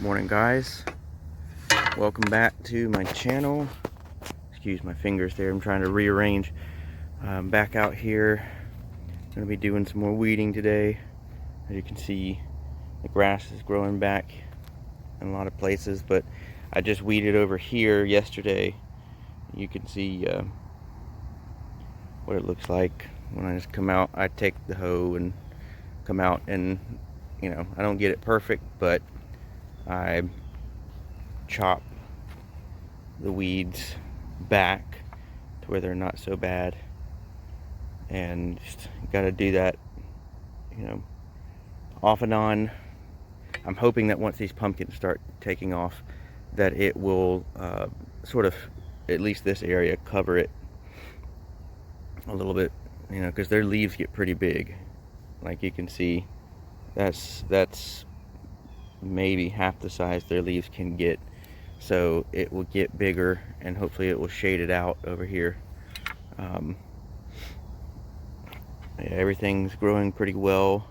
Morning, guys. Welcome back to my channel. Excuse my fingers there, I'm trying to rearrange. Back out here, going to be doing some more weeding today. As you can see, the grass is growing back in a lot of places, but I just weeded over here yesterday. You can see what it looks like when I just come out. I take the hoe and come out, and I don't get it perfect, but I chop the weeds back to where they're not so bad, and just got to do that off and on. I'm hoping that once these pumpkins start taking off, that it will sort of, at least this area, cover it a little bit, because their leaves get pretty big. Like you can see, that's maybe half the size their leaves can get. So it will get bigger, and hopefully it will shade it out over here. Yeah, everything's growing pretty well.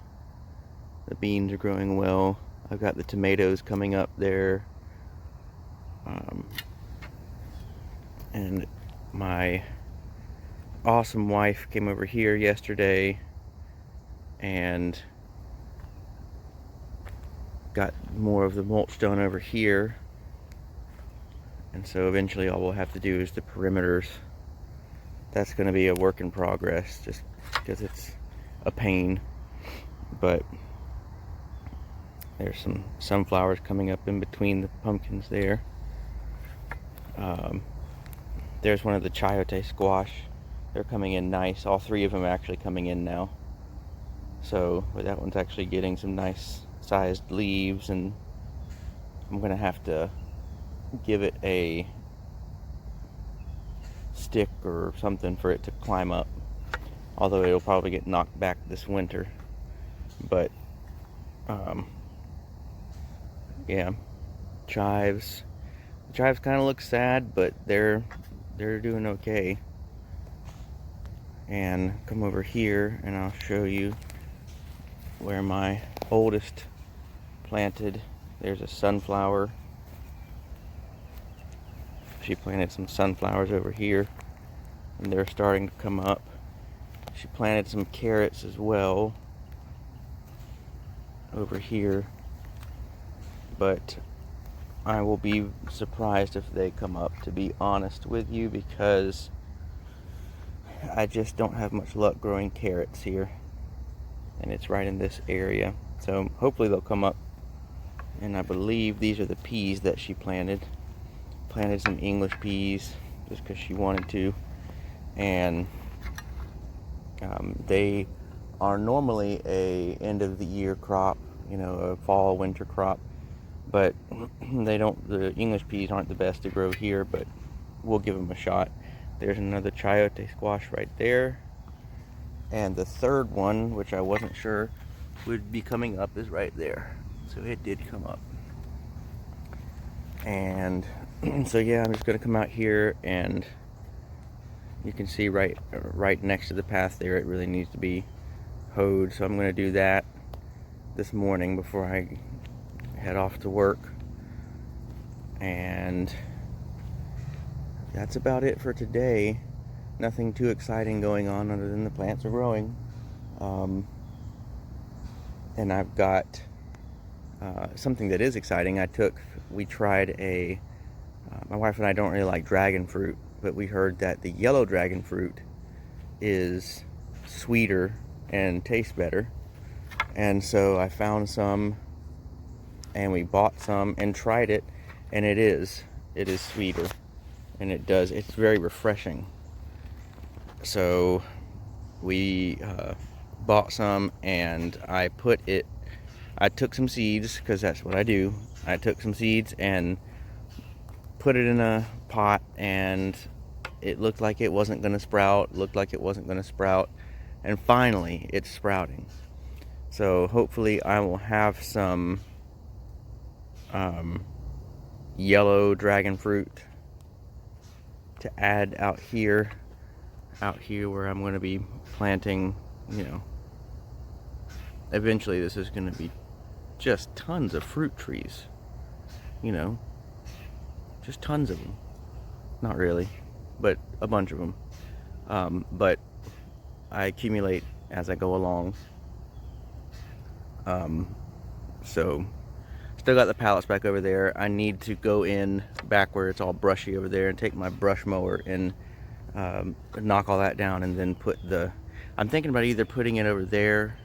The beans are growing well. I've got the tomatoes coming up there. And my awesome wife came over here yesterday and got more of the mulch done over here. And so eventually all we'll have to do is the perimeters. That's going to be a work in progress, just because it's a pain. But there's some sunflowers coming up in between the pumpkins there. There's one of the Chayote squash. They're coming in nice. All three of them are actually coming in now. So, but that one's actually getting some nice sized leaves, and I'm going to have to give it a stick or something for it to climb up, although it'll probably get knocked back this winter. But yeah, chives kind of look sad, but they're doing okay. And come over here and I'll show you where my oldest planted. There's a sunflower. She planted some sunflowers over here, and they're starting to come up. She planted some carrots as well over here, but I will be surprised if they come up, to be honest with you, because I just don't have much luck growing carrots here, and it's right in this area. So hopefully they'll come up. And I believe these are the peas that she planted some English peas just because she wanted to, and they are normally a end of the year crop, a fall winter crop, but the English peas aren't the best to grow here, but we'll give them a shot. There's another Chayote squash right there, and the third one, which I wasn't sure would be coming up, is right there. So it did come up. And so yeah, I'm just going to come out here, and you can see right next to the path there, it really needs to be hoed. So I'm going to do that this morning before I head off to work. And that's about it for today. Nothing too exciting going on other than the plants are growing. And I've got something that is exciting. We tried my wife and I don't really like dragon fruit, but we heard that the yellow dragon fruit is sweeter and tastes better. And so I found some, and we bought some and tried it, and it is sweeter, and it's very refreshing. So we bought some, and I took some seeds, because that's what I do. I took some seeds and put it in a pot, and it looked like it wasn't going to sprout, and finally it's sprouting. So hopefully I will have some yellow dragon fruit to add out here where I'm going to be planting. Eventually this is going to be just tons of fruit trees. you know, just tons of them. Not really, but a bunch of them. But I accumulate as I go along. So still got the pallets back over there. I need to go in back where it's all brushy over there and take my brush mower and knock all that down, and then put the, I'm thinking about either putting it over there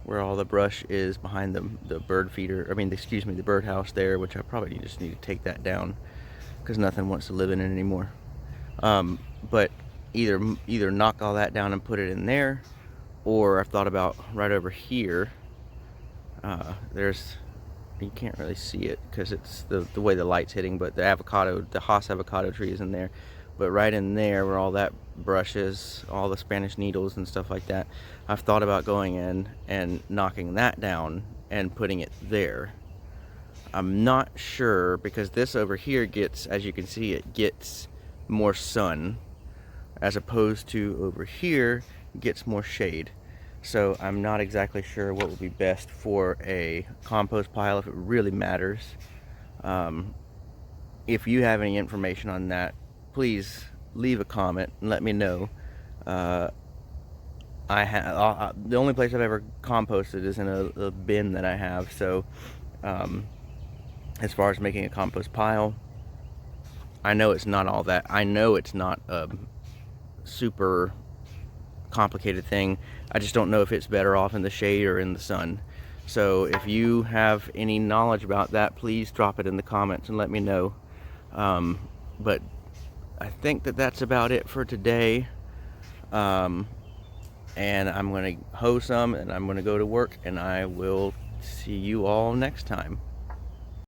where all the brush is behind the bird feeder, I mean, excuse me, the birdhouse there, which I probably just need to take that down because nothing wants to live in it anymore. But either knock all that down and put it in there, or I've thought about right over here. There's, you can't really see it because it's the way the light's hitting, but the Haas avocado tree is in there. But right in there where all that brush is, all the Spanish needles and stuff like that, I've thought about going in and knocking that down and putting it there. I'm not sure because this over here gets, as you can see, it gets more sun, as opposed to over here gets more shade. So I'm not exactly sure what would be best for a compost pile, if it really matters. If you have any information on that, please leave a comment and let me know. The only place I've ever composted is in a bin that I have. So as far as making a compost pile, I know it's not all that. I know it's not a super complicated thing. I just don't know if it's better off in the shade or in the sun. So if you have any knowledge about that, please drop it in the comments and let me know. But I think that's about it for today. And I'm going to hoe some, and I'm going to go to work, and I will see you all next time.